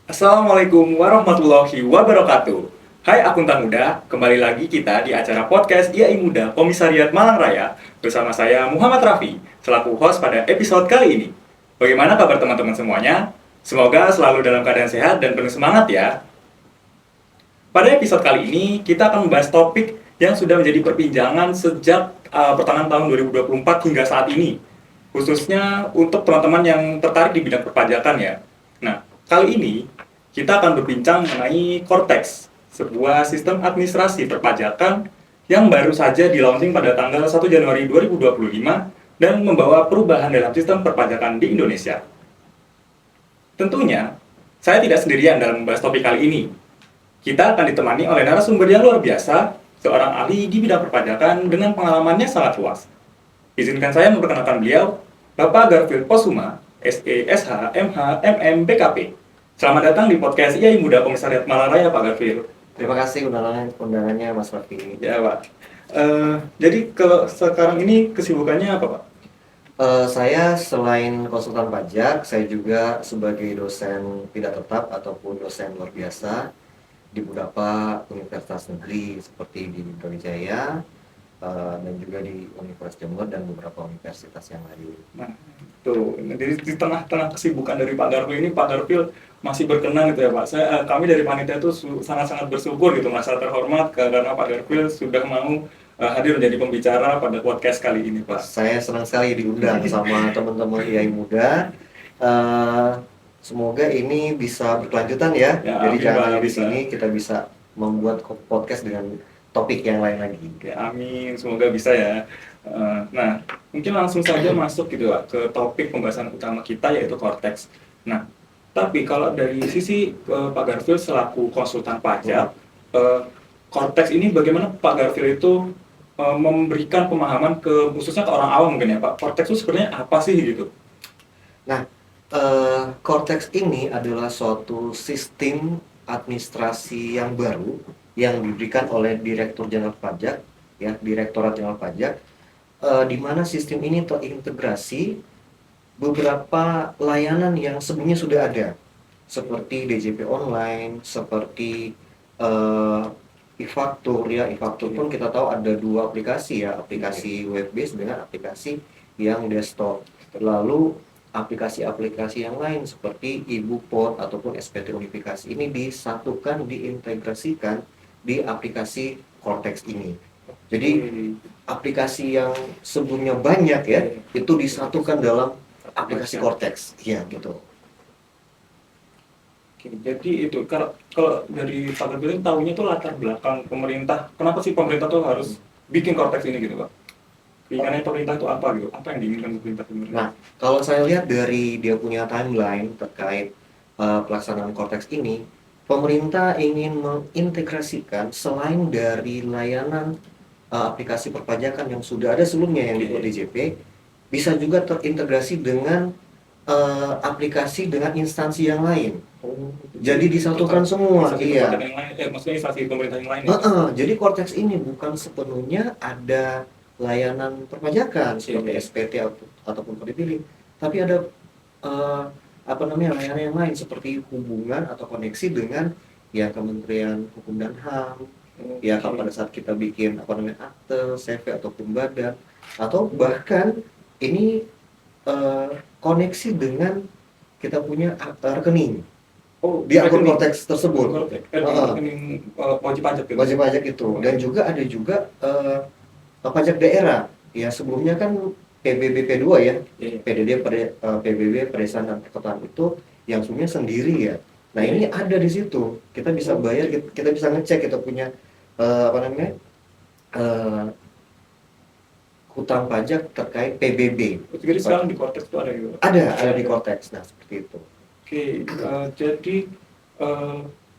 Assalamualaikum warahmatullahi wabarakatuh. Hai akuntan muda, kembali lagi kita di acara podcast IAI Muda Komisariat Malang Raya bersama saya Muhammad Rafi selaku host pada episode kali ini. Bagaimana kabar teman-teman semuanya? Semoga selalu dalam keadaan sehat dan penuh semangat ya. Pada episode kali ini kita akan membahas topik yang sudah menjadi perbincangan sejak pertengahan tahun 2024 hingga saat ini, khususnya untuk teman-teman yang tertarik di bidang perpajakan ya. Nah, kali ini kita akan berbincang mengenai Cortex, sebuah sistem administrasi perpajakan yang baru saja di-launching pada tanggal 1 Januari 2025 dan membawa perubahan dalam sistem perpajakan di Indonesia. Tentunya, saya tidak sendirian dalam membahas topik kali ini. Kita akan ditemani oleh narasumber yang luar biasa, seorang ahli di bidang perpajakan dengan pengalamannya sangat luas. Izinkan saya memperkenalkan beliau, Bapak Garfield Posuma, SE, SH, MH, MM, BKP. Selamat datang di podcast IAI Muda Komisariat Malang Raya, Pak Garfield. Terima kasih undangannya Mas Raffi. Ya, Pak. Jadi kalau sekarang ini kesibukannya apa, Pak? Saya selain konsultan pajak, saya juga sebagai dosen tidak tetap ataupun dosen luar biasa di beberapa universitas negeri seperti di Brawijaya dan juga di Universitas Jember dan beberapa universitas yang lain. Nah, tuh, di tengah-tengah kesibukan dari Pak Garfield ini, Pak Garfield masih berkenan gitu ya, Pak. Kami dari panitia itu sangat-sangat bersyukur gitu, merasa terhormat karena Pak Garfield sudah mau hadir menjadi pembicara pada podcast kali ini, Pak. Saya senang sekali diundang sama teman-teman IAI Muda. Eh, Semoga ini bisa berkelanjutan ya. Ya, Jadi amin, jangan Pak, hanya di bisa. sini kita bisa membuat podcast dengan topik yang lain lagi. Ya, amin, semoga bisa ya. Nah, mungkin langsung saja masuk gitu Pak, ke topik pembahasan utama kita yaitu Cortex. Nah, tapi kalau dari sisi Pak Garfield selaku konsultan pajak, eh, Cortex ini bagaimana Pak Garfield itu memberikan pemahaman khususnya ke orang awam mungkin ya Pak. Cortex itu sebenarnya apa sih gitu? Nah, Cortex ini adalah suatu sistem administrasi yang baru yang diberikan oleh Direktur Jenderal Pajak, ya, Direktorat Jenderal Pajak, di mana sistem ini terintegrasi beberapa layanan yang sebelumnya sudah ada, seperti DJP online, seperti e-faktur ya. E-faktur pun kita tahu ada dua aplikasi ya, aplikasi web based dengan aplikasi yang desktop. Lalu aplikasi-aplikasi yang lain seperti e-Bukport ataupun SPT Unifikasi ini disatukan, diintegrasikan di aplikasi Cortex ini. Jadi aplikasi yang sebelumnya banyak ya, itu disatukan dalam aplikasi Cortex, ya gitu. Oke, jadi itu kalau dari Pak Garfield tahunya itu latar belakang pemerintah. Kenapa sih pemerintah tuh harus bikin Cortex ini gitu Pak? Keinginannya pemerintah itu apa gitu? Apa yang diinginkan pemerintah sebenarnya? Nah, kalau saya lihat dari dia punya timeline terkait pelaksanaan Cortex ini, pemerintah ingin mengintegrasikan selain dari layanan aplikasi perpajakan yang sudah ada sebelumnya yang di DJP, bisa juga terintegrasi dengan aplikasi dengan instansi yang lain. Jadi disatukan semua, iya. Yang lain, maksudnya instansi pemerintah yang lain. Ya? Jadi Cortex ini bukan sepenuhnya ada layanan perpajakan seperti SPT ataupun Kredit, tapi ada layanan yang lain seperti hubungan atau koneksi dengan ya Kementerian Hukum dan HAM. Ya kalau pada saat kita bikin akte, CV ataupun badan, atau bahkan ini koneksi dengan kita punya rekening di akun Cortex tersebut. Rekening wajib pajak gitu. Wajib pajak itu. Dan juga ada juga pajak daerah. Ya sebelumnya kan PBB P2 ya. PDD PBB Pedesaan dan Perkotaan itu yang sebelumnya sendiri ya. Nah, ini ada di situ. Kita bisa bayar, kita bisa ngecek kita punya hutang pajak terkait PBB. Jadi sekarang di Cortex itu ada gitu. Ada di Cortex. Nah, seperti itu. Oke, jadi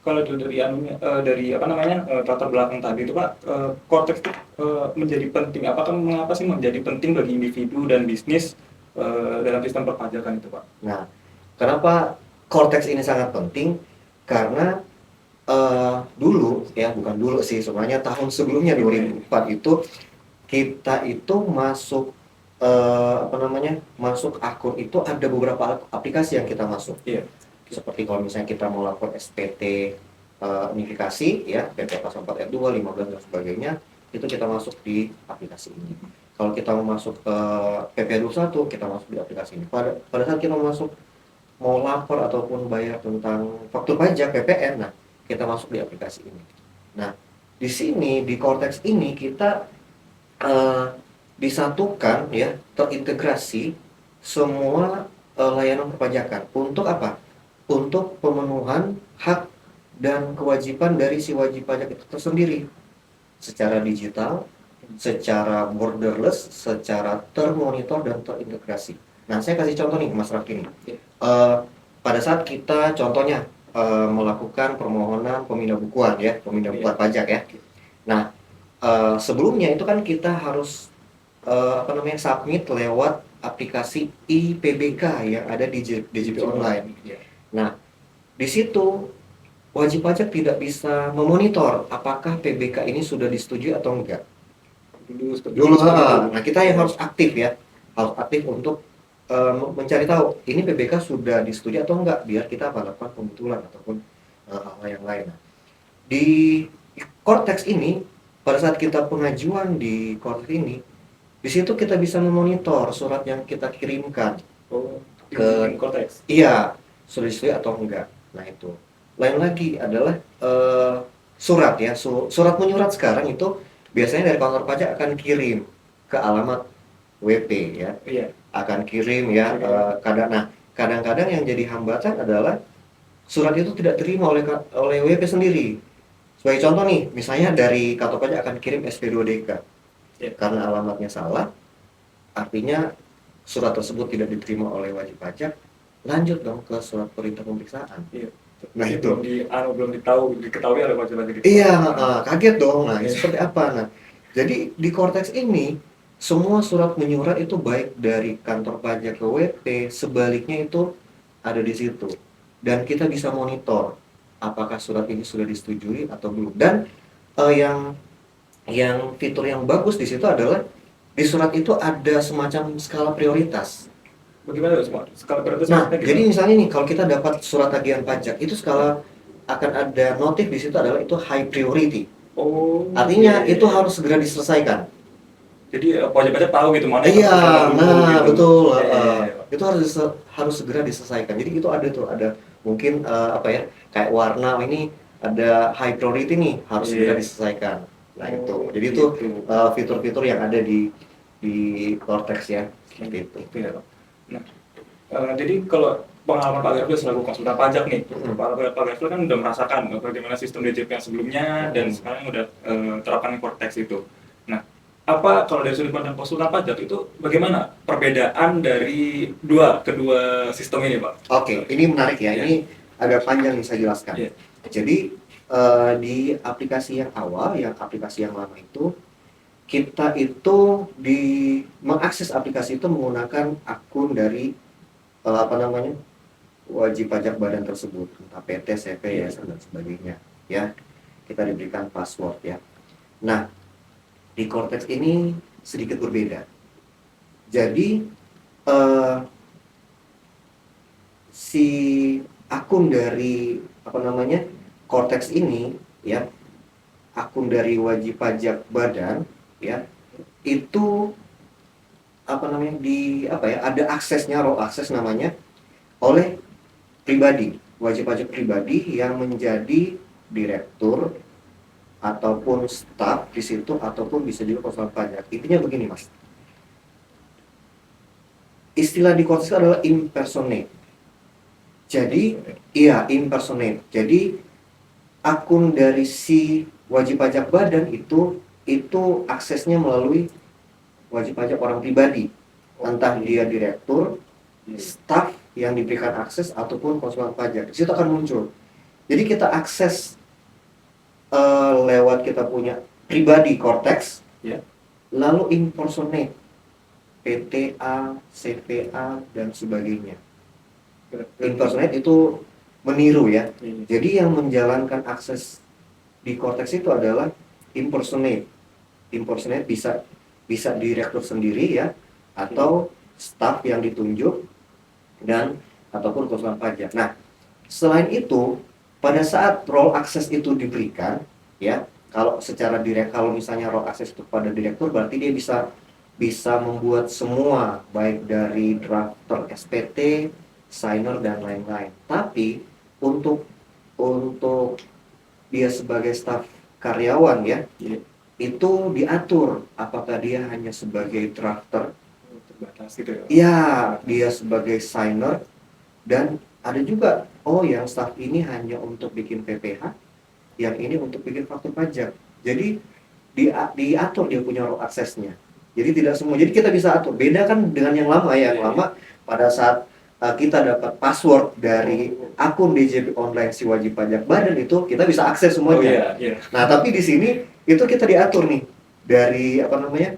kalau dari latar belakang tadi itu Pak, Cortex itu menjadi penting. Mengapa sih menjadi penting bagi individu dan bisnis dalam sistem perpajakan itu Pak? Nah, kenapa Cortex ini sangat penting? Karena dulu ya, bukan dulu sih, sebenarnya tahun sebelumnya 2004 itu kita itu masuk masuk akun itu ada beberapa aplikasi yang kita masuk. Iya. Seperti kalau misalnya kita mau lapor SPT unifikasi ya, PP 04 R2, 15 dan sebagainya, itu kita masuk di aplikasi ini. Kalau kita mau masuk ke PP 21, kita masuk di aplikasi ini. Pada saat kita mau lapor ataupun bayar tentang faktur pajak PPN, nah kita masuk di aplikasi ini. Nah, di sini di Cortex ini kita disatukan ya, terintegrasi semua layanan perpajakan. Untuk apa? Untuk pemenuhan hak dan kewajiban dari si wajib pajak itu tersendiri secara digital, secara borderless, secara termonitor dan terintegrasi. Nah, saya kasih contoh nih Mas Raffi nih. Pada saat kita contohnya melakukan permohonan pemindahan ya, pemindahan pajak ya. Nah, sebelumnya itu kan kita harus submit lewat aplikasi IPBK yang ada di DJP Online. Nah, di situ wajib pajak tidak bisa memonitor apakah PBK ini sudah disetujui atau enggak. Dulu, nah kita yang harus aktif ya, harus aktif untuk mencari tahu ini PBK sudah disetujui atau enggak, biar kita melakukan pembetulan ataupun hal yang lain. Nah, di Cortex ini, pada saat kita pengajuan di Cortex ini, di situ kita bisa memonitor surat yang kita kirimkan ke Cortex. Iya, sudah disetujui atau enggak. Nah itu. Lain lagi adalah surat ya, surat menyurat sekarang itu biasanya dari kantor pajak akan kirim ke alamat WP ya. Iya. Akan kirim ya. Kadang-kadang yang jadi hambatan adalah surat itu tidak terima oleh WP sendiri. Sebagai contoh nih, misalnya dari kantor pajak akan kirim SP2DK. Ya. Karena alamatnya salah, artinya surat tersebut tidak diterima oleh wajib pajak, lanjut dong ke surat perintah pemeriksaan. Iya. Nah itu belum diketahui oleh wajib pajak. Iya, kaget dong. Nah, seperti apa? Nah, jadi di Cortex ini semua surat menyurat itu baik dari kantor pajak ke WP, sebaliknya itu ada di situ. Dan kita bisa monitor apakah surat ini sudah disetujui atau belum. Dan yang fitur yang bagus di situ adalah di surat itu ada semacam skala prioritas. Bagaimana semua? Skala prioritas? Nah, jadi misalnya nih, kalau kita dapat surat tagihan pajak, itu skala akan ada notif di situ adalah itu high priority. Oh. Artinya itu harus segera diselesaikan. Jadi wajib pajak tahu gitu mana. Iya, nah gitu. betul. Itu harus segera diselesaikan. Jadi itu ada mungkin kayak warna ini ada high priority nih, harus segera diselesaikan. Nah itu. Jadi itu fitur-fitur yang ada di Cortex ya. Seperti itu. Ya. Nah, jadi kalau pengalaman Pak Gavril selaku konsultan pajak nih, Pak Gavril kan udah merasakan bagaimana sistem DJP yang sebelumnya dan sekarang udah terapkan Cortex itu. Nah, apa kalau dari sudut pandang konsultan pajak itu bagaimana perbedaan dari kedua sistem ini, Pak? Oke, ini menarik ya. Ini agak panjang nih saya jelaskan. Yeah. Jadi di aplikasi yang awal, yang aplikasi yang lama itu, kita itu mengakses aplikasi itu menggunakan akun dari wajib pajak badan tersebut, entah PT, CV, yayasan dan sebagainya. Ya, kita diberikan password ya. Nah, di Cortex ini sedikit berbeda. Jadi si akun dari Cortex ini ya, akun dari wajib pajak badan ya, itu ada aksesnya, raw akses namanya, oleh pribadi, wajib pajak pribadi yang menjadi direktur ataupun staf di situ, ataupun bisa juga konsultan pajak. Intinya begini Mas, istilah di Cortex adalah impersonate. Jadi impersonate. Jadi akun dari si wajib pajak badan itu aksesnya melalui wajib pajak orang pribadi, entah dia direktur, staf yang diberikan akses ataupun konsultan pajak. Di situ akan muncul. Jadi kita akses lewat kita punya pribadi Cortex, lalu impersonate PTA, CPA dan sebagainya. Impersonate itu meniru ya. Jadi yang menjalankan akses di Cortex itu adalah impersonate. Impersonate bisa direktur sendiri ya, atau staf yang ditunjuk dan ataupun konsultan pajak. Nah, Selain itu, pada saat role access itu diberikan, ya, kalau secara direct, kalau misalnya role access itu pada direktur, berarti dia bisa membuat semua, baik dari drafter SPT, signer dan lain-lain. Tapi untuk dia sebagai staf karyawan ya, Iya. itu diatur apakah dia hanya sebagai drafter, Terbatas gitu ya. ya dia sebagai signer, dan ada juga yang staff ini hanya untuk bikin PPH, yang ini untuk bikin faktur pajak. Jadi diatur dia punya role aksesnya. Jadi tidak semua. Jadi kita bisa atur. Beda kan dengan yang lama ya. Yang lama pada saat kita dapat password dari akun DJP online si wajib pajak badan itu kita bisa akses Oh semuanya. iya, iya. Nah, tapi di sini itu kita diatur nih dari apa namanya?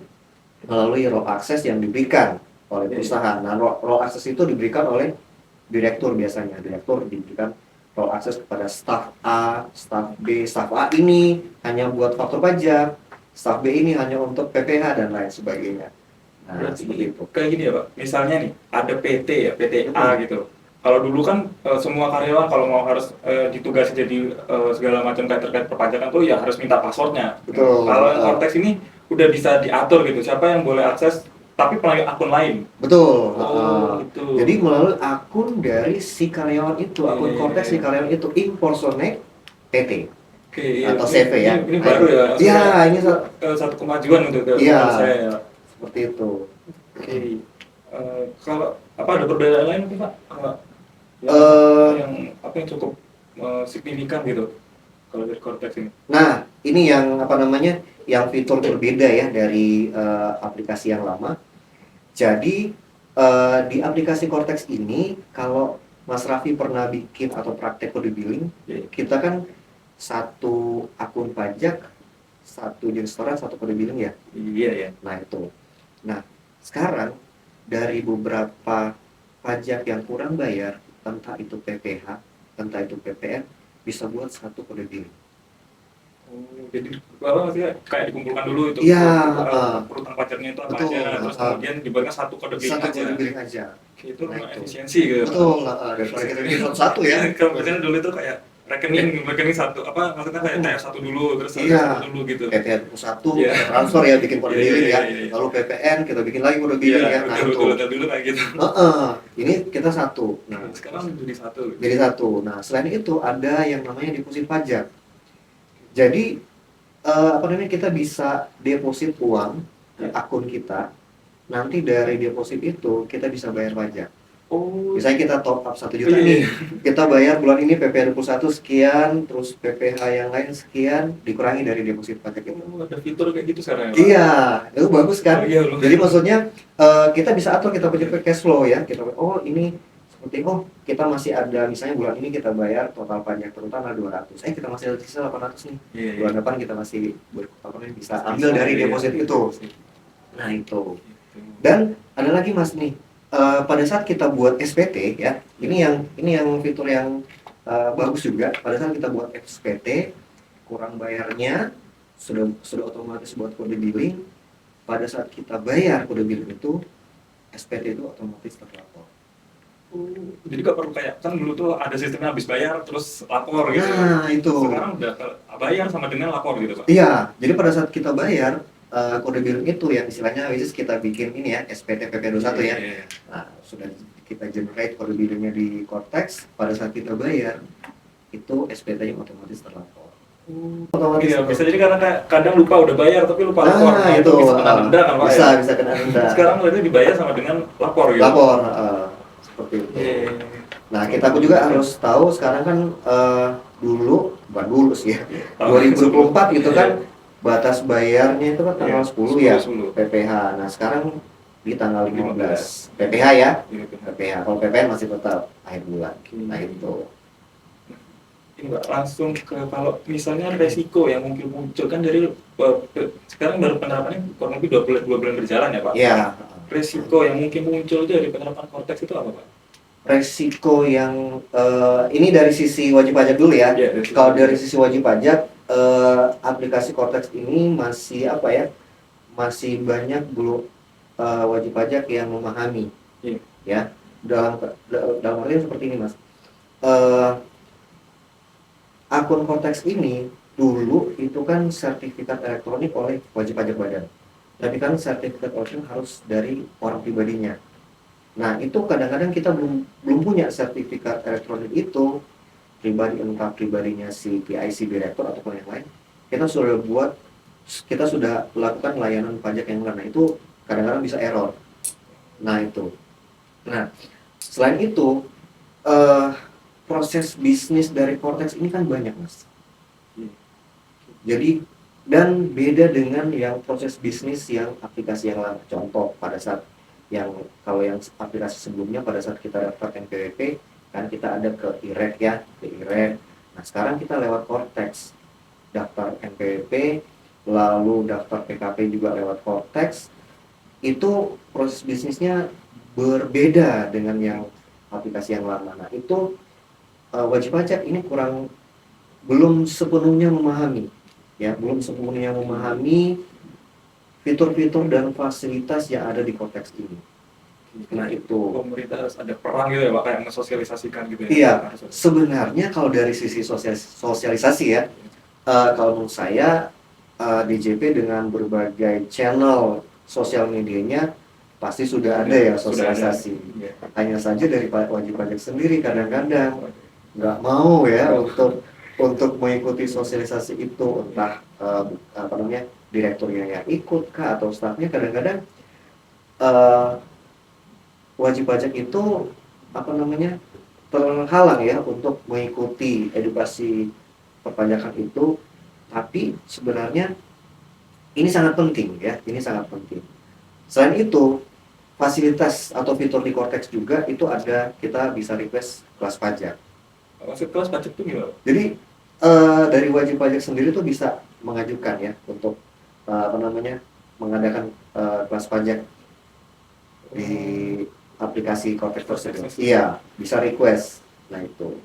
Melalui role access yang diberikan oleh perusahaan. Nah, role access itu diberikan oleh direktur biasanya. Direktur diberikan role access kepada staf A, staf B. Staf A ini hanya buat faktur pajak, staf B ini hanya untuk PPH dan lain sebagainya. Nah, Berarti seperti itu. kayak gini ya Pak, misalnya nih ada PT ya, PT A gitu. Kalau dulu kan semua karyawan kalau mau harus ditugasi jadi segala macam kayak terkait perpajakan tuh ya harus minta passwordnya. Betul. Kalau yang Cortex ini udah bisa diatur gitu, siapa yang boleh akses tapi melalui akun lain. Betul. Oh, gitu. Jadi melalui akun dari si karyawan itu, akun Cortex si karyawan itu, impersonate PT Oke, iya. atau CV ya. Ini baru ya. Iya, ini Satu kemajuan untuk Iya. saya ya. seperti itu. Oke. Kalau apa ada perbedaan lain mungkin Pak? Kalau yang apa yang cukup signifikan gitu kalau dari Cortex ini? Nah, ini yang apa namanya, yang fitur berbeda ya dari aplikasi yang lama. Jadi di aplikasi Cortex ini, kalau Mas Raffi pernah bikin atau praktek kode billing, kita kan satu akun pajak, satu jenis setoran, satu kode billing ya. Iya ya. Nah itu. Nah sekarang dari beberapa pajak yang kurang bayar, entah itu PPH, entah itu PPN, bisa buat satu kode billing. Jadi kalau maksudnya kayak dikumpulkan dulu itu Iya, perutang pajaknya itu apa betul, aja, terus kemudian dibuatkan satu kode billing satu aja. kode billing aja. Oke, itu Nah, lumayan itu. efisiensi gitu. Betul, daripada kita bikin satu ya. Kalau biasanya dulu itu kayak rekening satu apa maksudnya kayak TF satu dulu terus Iya. satu dulu gitu. PPN satu, Iya. kita transfer ya, bikin kode Iya, billing iya, ya. iya, iya. Lalu PPN kita bikin lagi kode billing ya. Nah itu. Betul dulu kayak gitu. Ini kita satu. Nah, Sekarang jadi satu. jadi satu. Nah, selain itu ada yang namanya deposit pajak. Jadi apa namanya, kita bisa deposit uang ke akun kita. Nanti dari deposit itu kita bisa bayar pajak. Oh, Misalnya kita top up 1 juta iya. nih, kita bayar bulan ini PPh 21 sekian, terus PPh yang lain sekian, dikurangi dari deposit pajak itu. Ada fitur kayak gitu sekarang ya, Pak? Iya, itu bagus kan? Oh, iya, loh. Jadi maksudnya kita bisa atur, kita punya cash flow ya. Kita ini seperti kita masih ada, misalnya bulan ini kita bayar total pajak terutama 200. Kita masih ada sisa 800 nih. Iya, iya. Bulan depan kita masih bisa ambil dari deposit itu. Nah, itu. Dan ada lagi Mas nih. Pada saat kita buat SPT ya, ini yang fitur yang bagus juga. Pada saat kita buat SPT, kurang bayarnya sudah otomatis buat kode billing. Pada saat kita bayar kode billing itu, SPT itu otomatis terlapor. Jadi gak perlu kayak kan dulu tuh ada sistemnya habis bayar terus lapor gitu. Nah itu. Sekarang udah bayar sama dengan lapor gitu Pak. Iya, jadi pada saat kita bayar kode billing itu yang istilahnya which is kita bikin ini ya, SPT PP21 ya. Iya. Nah, sudah kita generate kode billingnya di Cortex. Pada saat kita bayar itu SPT-nya otomatis terlapor. Otomatis. Iya, bisa jadi karena kadang lupa udah bayar tapi lupa lapor. Nah, itu bisa kena denda kan Pak? Bisa kena denda. Sekarang itu dibayar sama dengan lapor gitu. Lapor, seperti itu. Iya. Nah, kita pun juga harus tahu sekarang kan bukan dulu sih ya. 2024 gitu kan. Batas bayarnya itu kan tanggal 10 ya, 10. PPH. Nah sekarang di tanggal 15 PPH ya, PPH. Kalau PPN masih tetap akhir bulan. Nah itu. Ini Mbak, langsung ke kalau misalnya resiko yang mungkin muncul kan dari sekarang baru penerapannya kurang lebih 2 bulan berjalan ya Pak? Iya. Resiko yang mungkin muncul dari penerapan Cortex itu apa Pak? Resiko yang ini dari sisi wajib pajak dulu ya. Kalau dari sisi wajib pajak, aplikasi Cortex ini masih masih banyak belum wajib pajak yang memahami. Ya, dalam artian seperti ini Mas. eh, akun konteks ini dulu itu kan sertifikat elektronik oleh wajib pajak badan. Tapi kan sertifikat elektronik harus dari orang pribadinya. Nah, itu kadang-kadang kita belum belum punya sertifikat elektronik itu pribadi, entah pribadinya si PIC direktur ataupun yang lain. Kita sudah lakukan layanan pajak yang lain. Nah, itu kadang-kadang bisa error. Nah, itu. Nah, selain itu eh, proses bisnis dari Cortex ini kan banyak, Mas. Jadi dan beda dengan yang proses bisnis yang aplikasi yang lain. Contoh pada saat yang kalau yang aplikasi sebelumnya pada saat kita daftar NPWP kan kita ada ke IREK ya, ke IREK. Nah, sekarang kita lewat Cortex daftar NPWP, lalu daftar PKP juga lewat Cortex. Itu proses bisnisnya berbeda dengan yang aplikasi yang lama. Nah, itu wajib pajak ini belum sepenuhnya memahami ya, belum sepenuhnya memahami fitur-fitur dan fasilitas yang ada di konteks ini. Nah, itu Pemerintah harus ada peran gitu ya Pak, kayak mensosialisasikan gitu ya. iya, sebenarnya kalau dari sisi sosialisasi ya, kalau menurut saya DJP dengan berbagai channel sosial medianya pasti sudah ada ya Sudah ada. sosialisasi. Iya. Hanya saja dari wajib pajak sendiri kadang-kadang nggak mau ya untuk mengikuti sosialisasi itu, entah apa namanya direkturnya yang ikut kah atau stafnya. Kadang-kadang eh, wajib pajak itu apa namanya terhalang ya untuk mengikuti edukasi perpajakan itu, tapi sebenarnya ini sangat penting ya, ini sangat penting. Selain itu, fasilitas atau fitur di Cortex juga itu ada, kita bisa request kelas pajak. Maksud kelas pajak itu gimana? Jadi dari wajib pajak sendiri tuh bisa mengajukan ya untuk apa namanya mengadakan kelas pajak di aplikasi Cortex tersebut. Iya, bisa request. Nah, itu.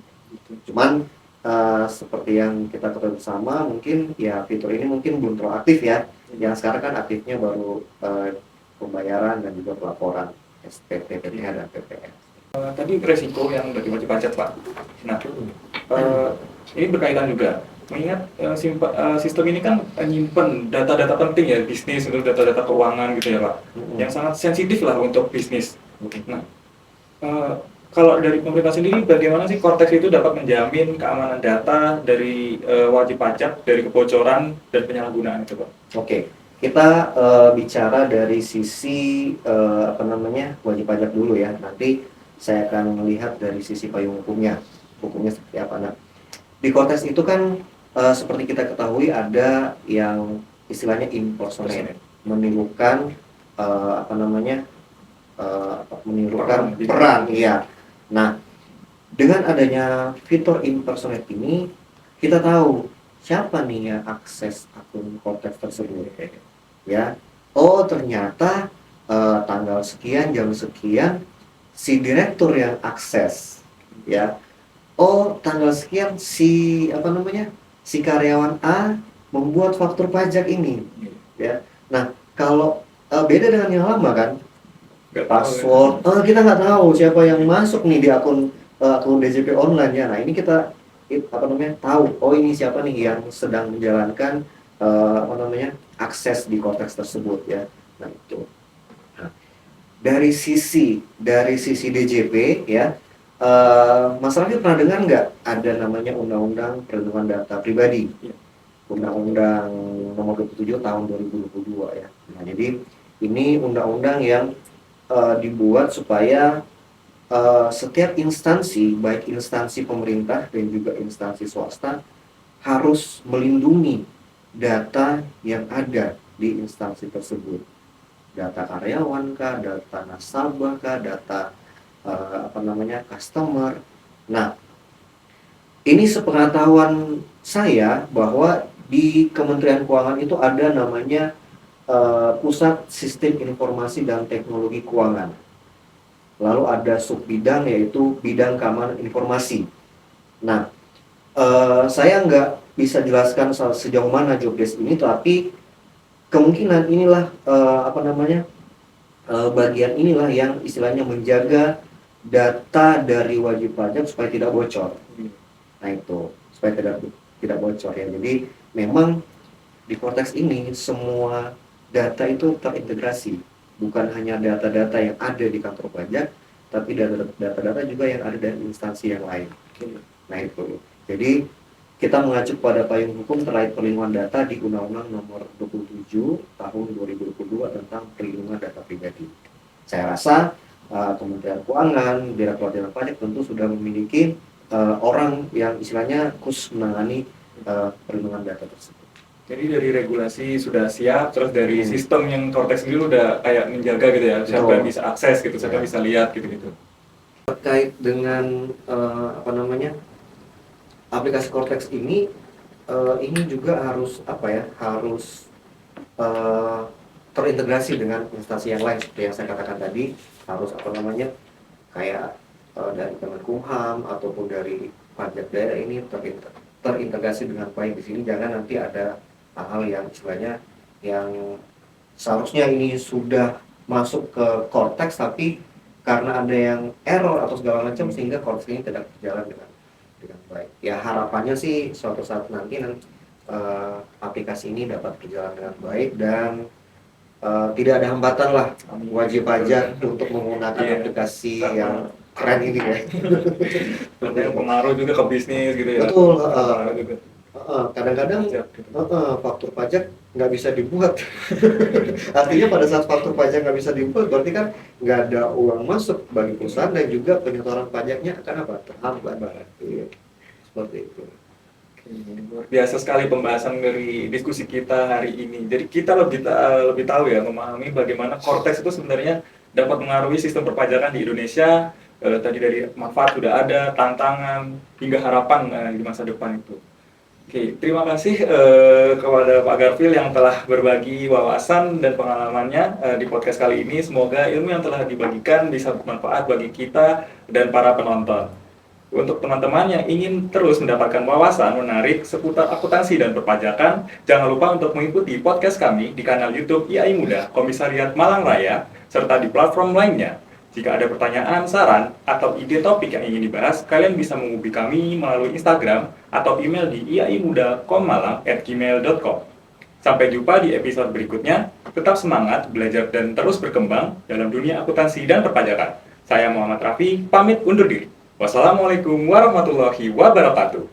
Cuman seperti yang kita ketahui bersama, mungkin ya fitur ini mungkin belum terlalu aktif ya. Yang sekarang kan aktifnya baru pembayaran dan juga pelaporan SPT, PPH dan PPS. Tadi resiko yang dari wajib pajak Pak. Nah, ini berkaitan juga. Mengingat sistem ini kan nyimpen data-data penting ya, bisnis, untuk data-data keuangan gitu ya Pak, yang sangat sensitif lah untuk bisnis. Nah, kalau dari pemerintah sendiri, bagaimana sih Cortex itu dapat menjamin keamanan data dari wajib pajak, dari kebocoran dan penyalahgunaan itu Pak? Oke, kita bicara dari sisi apa namanya wajib pajak dulu ya. Nanti saya akan melihat dari sisi payung hukumnya seperti apa. Nah, di Cortex itu kan seperti kita ketahui ada yang istilahnya impersonate, menirukan apa namanya menirukan peran, iya. Nah, dengan adanya fitur impersonate ini, kita tahu siapa nih yang akses akun Cortex tersebut, ya. Oh, ternyata tanggal sekian, jam sekian, si direktur yang akses, ya. Oh, tanggal sekian si apa namanya, si karyawan A membuat faktur pajak ini, ya. Nah, kalau beda dengan yang lama kan, password, kita nggak tahu siapa yang masuk nih di akun DJP online ya. Nah, ini kita apa namanya tahu, oh ini siapa nih yang sedang menjalankan apa namanya akses di konteks tersebut ya. Nah, itu. Nah, dari sisi DJP ya, Mas Raffi pernah dengar nggak ada namanya Undang-Undang Perlindungan Data Pribadi, Undang-Undang Nomor 27 Tahun 2022 ya. Nah, jadi ini undang-undang yang dibuat supaya setiap instansi, baik instansi pemerintah dan juga instansi swasta, harus melindungi data yang ada di instansi tersebut. Data karyawan kah, data nasabah kah, data apa namanya customer. Nah, ini sepengetahuan saya bahwa di Kementerian Keuangan itu ada namanya Pusat Sistem Informasi dan Teknologi Keuangan. Lalu ada subbidang yaitu bidang keamanan informasi. Nah, saya nggak bisa jelaskan sejauh mana jobdesk ini, tapi kemungkinan inilah apa namanya bagian inilah yang istilahnya menjaga data dari wajib pajak supaya tidak bocor. Nah itu supaya tidak bocor ya. Jadi memang di Cortex ini semua data itu terintegrasi, bukan hanya data-data yang ada di kantor pajak, tapi data-data juga yang ada dari instansi yang lain. Nah itu. Jadi kita mengacu pada payung hukum terkait perlindungan data di Undang-Undang Nomor 27 Tahun 2022 tentang perlindungan data pribadi. Saya rasa Kementerian Keuangan, Direktorat Jenderal Pajak tentu sudah memiliki orang yang istilahnya khusus menangani perlindungan data tersebut. Jadi dari regulasi sudah siap, terus dari sistem yang Cortex sendiri udah kayak menjaga gitu ya, siapa yang bisa akses gitu, siapa yang bisa lihat gitu-gitu. Terkait dengan aplikasi Cortex ini juga harus harus terintegrasi dengan instansi yang lain seperti yang saya katakan tadi, harus kayak dari Kemenkumham ataupun dari pajak daerah ini terintegrasi dengan baik. Di sini jangan nanti ada hal-hal yang istilahnya yang seharusnya ini sudah masuk ke Cortex tapi karena ada yang error atau segala macam sehingga Cortex ini tidak berjalan dengan baik. Ya harapannya sih suatu saat nanti aplikasi ini dapat berjalan dengan baik dan tidak ada hambatan lah wajib pajak untuk menggunakan aplikasi yang keren ini ya. Ada yang pengaruh juga ke bisnis gitu ya. Betul. Kadang-kadang faktur pajak nggak bisa dibuat. Artinya pada saat faktur pajak nggak bisa dibuat, berarti kan nggak ada uang masuk bagi perusahaan dan juga penyetoran pajaknya akan terhambat. Seperti itu. Luar biasa sekali pembahasan dari diskusi kita hari ini. Jadi kita lebih tahu ya, memahami bagaimana Cortex itu sebenarnya dapat mengaruhi sistem perpajakan di Indonesia. Tadi dari manfaat sudah ada, tantangan hingga harapan di masa depan itu. Oke, terima kasih kepada Pak Garfil yang telah berbagi wawasan dan pengalamannya di podcast kali ini. Semoga ilmu yang telah dibagikan bisa bermanfaat bagi kita dan para penonton. Untuk teman-teman yang ingin terus mendapatkan wawasan menarik seputar akuntansi dan perpajakan, jangan lupa untuk mengikuti podcast kami di kanal YouTube IAI Muda Komisariat Malang Raya, serta di platform lainnya. Jika ada pertanyaan, saran, atau ide topik yang ingin dibahas, kalian bisa menghubungi kami melalui Instagram atau email di iaimuda.kommalang@gmail.com. Sampai jumpa di episode berikutnya. Tetap semangat, belajar, dan terus berkembang dalam dunia akuntansi dan perpajakan. Saya Muhammad Rafi, pamit undur diri. Wassalamualaikum warahmatullahi wabarakatuh.